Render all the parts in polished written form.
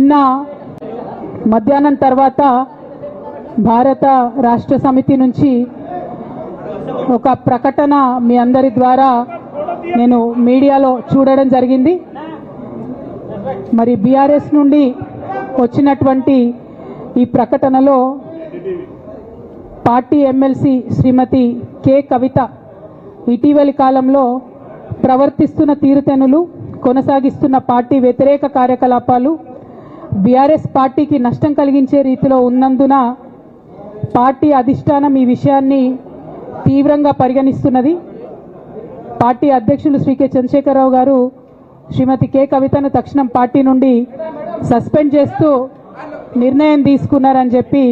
నిన్న మధ్యాహ్నం తర్వాత భారత రాష్ట్ర సమితి నుంచి ఒక ప్రకటన మీ అందరి ద్వారా నేను మీడియాలో చూడడం జరిగింది. మరి బీఆర్ఎస్ నుండి వచ్చినటువంటి ఈ ప్రకటనలో పార్టీ ఎమ్మెల్సీ శ్రీమతి కె కవిత ఇటీవలి కాలంలో ప్రవర్తిస్తున్న తీరుతెన్నులు, కొనసాగిస్తున్న పార్టీ వ్యతిరేక కార్యకలాపాలు బీఆర్ఎస్ పార్టీకి నష్టం కలిగించే రీతిలో ఉన్నందున పార్టీ అధిష్టానం ఈ విషయాన్ని తీవ్రంగా పరిగణిస్తున్నది. పార్టీ అధ్యక్షులు శ్రీ కె చంద్రశేఖరరావు గారు శ్రీమతి కె కవితను తక్షణం పార్టీ నుండి సస్పెండ్ చేస్తూ నిర్ణయం తీసుకున్నారని చెప్పి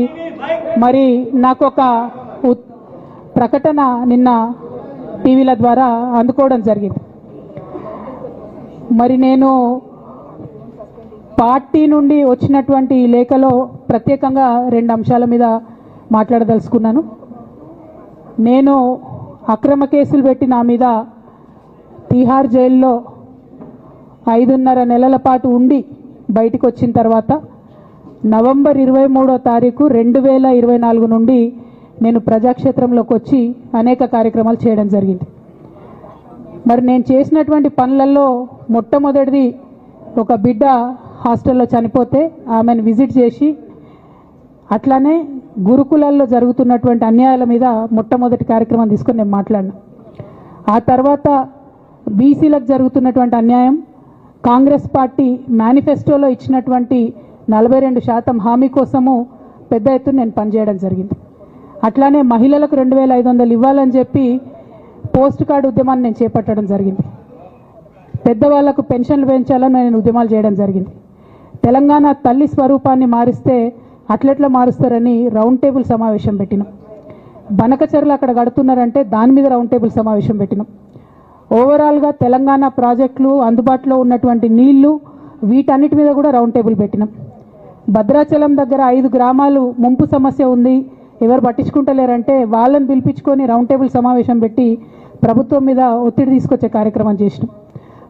మరి నాకు ఒక ప్రకటన నిన్న టీవీల ద్వారా అందుకోవడం జరిగింది. మరి నేను పార్టీ నుండి వచ్చినటువంటి ఈ లేఖలో ప్రత్యేకంగా 2 అంశాల మీద మాట్లాడదలుచుకున్నాను. నేను అక్రమ కేసులు పెట్టి నా మీద తిహార్ జైల్లో 5.5 నెలల పాటు ఉండి బయటికి వచ్చిన తర్వాత నవంబర్ 23వ తారీఖు 2024 నుండి నేను ప్రజాక్షేత్రంలోకి వచ్చి అనేక కార్యక్రమాలు చేయడం జరిగింది. మరి నేను చేసినటువంటి పనులలో మొట్టమొదటిది ఒక బిడ్డ హాస్టల్లో చనిపోతే ఆమెను విజిట్ చేసి, అట్లానే గురుకులాల్లో జరుగుతున్నటువంటి అన్యాయాల మీద మొట్టమొదటి కార్యక్రమం తీసుకొని నేను మాట్లాడినా. ఆ తర్వాత బీసీలకు జరుగుతున్నటువంటి అన్యాయం, కాంగ్రెస్ పార్టీ మేనిఫెస్టోలో ఇచ్చినటువంటి 42% హామీ కోసము పెద్ద ఎత్తున నేను పనిచేయడం జరిగింది. అట్లానే మహిళలకు 2500 ఇవ్వాలని చెప్పి పోస్ట్ కార్డు ఉద్యమాన్ని నేను చేపట్టడం జరిగింది. పెద్దవాళ్లకు పెన్షన్లు పెంచాలని నేను ఉద్యమాలు చేయడం జరిగింది. తెలంగాణ తల్లి స్వరూపాన్ని మారిస్తే అట్లెట్లా మారుస్తారని రౌండ్ టేబుల్ సమావేశం పెట్టినాం. బనకచెర్లు అక్కడ కడుతున్నారంటే దాని మీద రౌండ్ టేబుల్ సమావేశం పెట్టినాం. ఓవరాల్గా తెలంగాణ ప్రాజెక్టులు, అందుబాటులో ఉన్నటువంటి నీళ్లు, వీటన్నిటి మీద కూడా రౌండ్ టేబుల్ పెట్టినాం. భద్రాచలం దగ్గర 5 గ్రామాలు ముంపు సమస్య ఉంది, ఎవరు పట్టించుకుంటలేరంటే వాళ్ళని పిలిపించుకొని రౌండ్ టేబుల్ సమావేశం పెట్టి ప్రభుత్వం మీద ఒత్తిడి తీసుకొచ్చే కార్యక్రమం చేసినాం.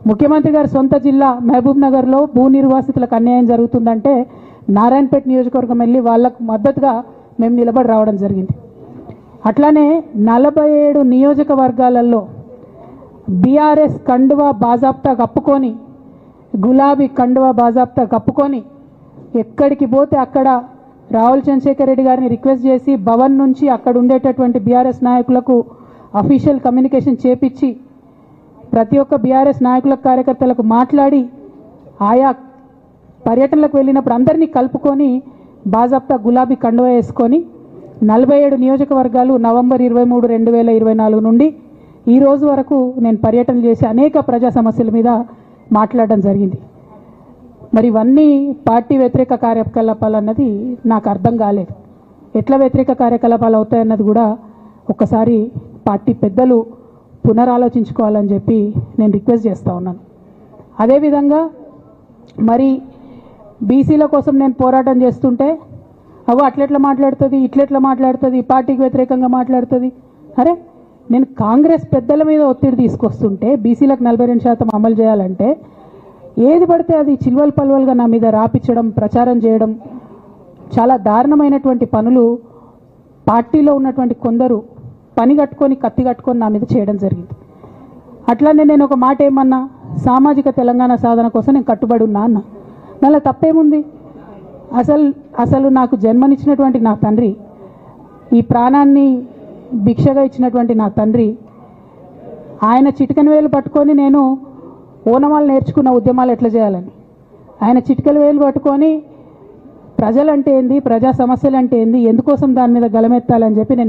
ముఖ్యమంత్రి గారి సొంత జిల్లా మహబూబ్ నగర్లో భూ నిర్వాసితులకు అన్యాయం జరుగుతుందంటే నారాయణపేట నియోజకవర్గం వెళ్ళి వాళ్లకు మద్దతుగా మేము నిలబడి రావడం జరిగింది. అట్లానే 47 నియోజకవర్గాలలో బీఆర్ఎస్ కండువా బాజాప్తా కప్పుకొని, గులాబీ కండువా బాజాప్తా కప్పుకొని ఎక్కడికి పోతే అక్కడ రావుల చంద్రశేఖర్ రెడ్డి గారిని రిక్వెస్ట్ చేసి భవన్ నుంచి అక్కడ ఉండేటటువంటి బీఆర్ఎస్ నాయకులకు అఫీషియల్ కమ్యూనికేషన్ చేపించి ప్రతి ఒక్క బీఆర్ఎస్ నాయకులకు, కార్యకర్తలకు మాట్లాడి ఆయా పర్యటనలకు వెళ్ళినప్పుడు అందరినీ కలుపుకొని బాజాప్తా గులాబీ కండువా వేసుకొని 47 నియోజకవర్గాలు నవంబర్ 23, 2024 నుండి ఈ రోజు వరకు నేను పర్యటన చేసి అనేక ప్రజా సమస్యల మీద మాట్లాడడం జరిగింది. మరి ఇవన్నీ పార్టీ వ్యతిరేక కార్యకలాపాలు అన్నది నాకు అర్థం కాలేదు. ఎట్లా వ్యతిరేక కార్యకలాపాలు అవుతాయన్నది కూడా ఒక్కసారి పార్టీ పెద్దలు పునరాలోచించుకోవాలని చెప్పి నేను రిక్వెస్ట్ చేస్తూ ఉన్నాను. అదేవిధంగా మరి బీసీల కోసం నేను పోరాటం చేస్తుంటే అట్లెట్లా మాట్లాడుతుంది, ఇట్లెట్లా మాట్లాడుతుంది, పార్టీకి వ్యతిరేకంగా మాట్లాడుతుంది. అరే, నేను కాంగ్రెస్ పెద్దల మీద ఒత్తిడి తీసుకొస్తుంటే బీసీలకు 42% అమలు చేయాలంటే ఏది పడితే అది చిల్వల్ పల్వల్గా నా మీద రాపించడం, ప్రచారం చేయడం, చాలా దారుణమైనటువంటి పనులు పార్టీలో ఉన్నటువంటి కొందరు పని కట్టుకొని, కత్తి కట్టుకొని నా మీద చేయడం జరిగింది. అట్లానే నేను ఒక మాట ఏమన్నా, సామాజిక తెలంగాణ సాధన కోసం నేను కట్టుబడి ఉన్నా అన్న. మళ్ళీ తప్పేముంది? అసలు నాకు జన్మనిచ్చినటువంటి నా తండ్రి, ఈ ప్రాణాన్ని భిక్షగా ఇచ్చినటువంటి నా తండ్రి, ఆయన చిటికెన వేలు పట్టుకొని నేను ఓనమాలు నేర్చుకున్న ఉద్యమాలు ఎట్లా చేయాలని, ఆయన చిటికెల వేలు పట్టుకొని ప్రజలంటే ఏంది, ప్రజా సమస్యలు అంటే ఏంది, ఎందుకోసం దాని మీద గలమెత్తాలని చెప్పి నేను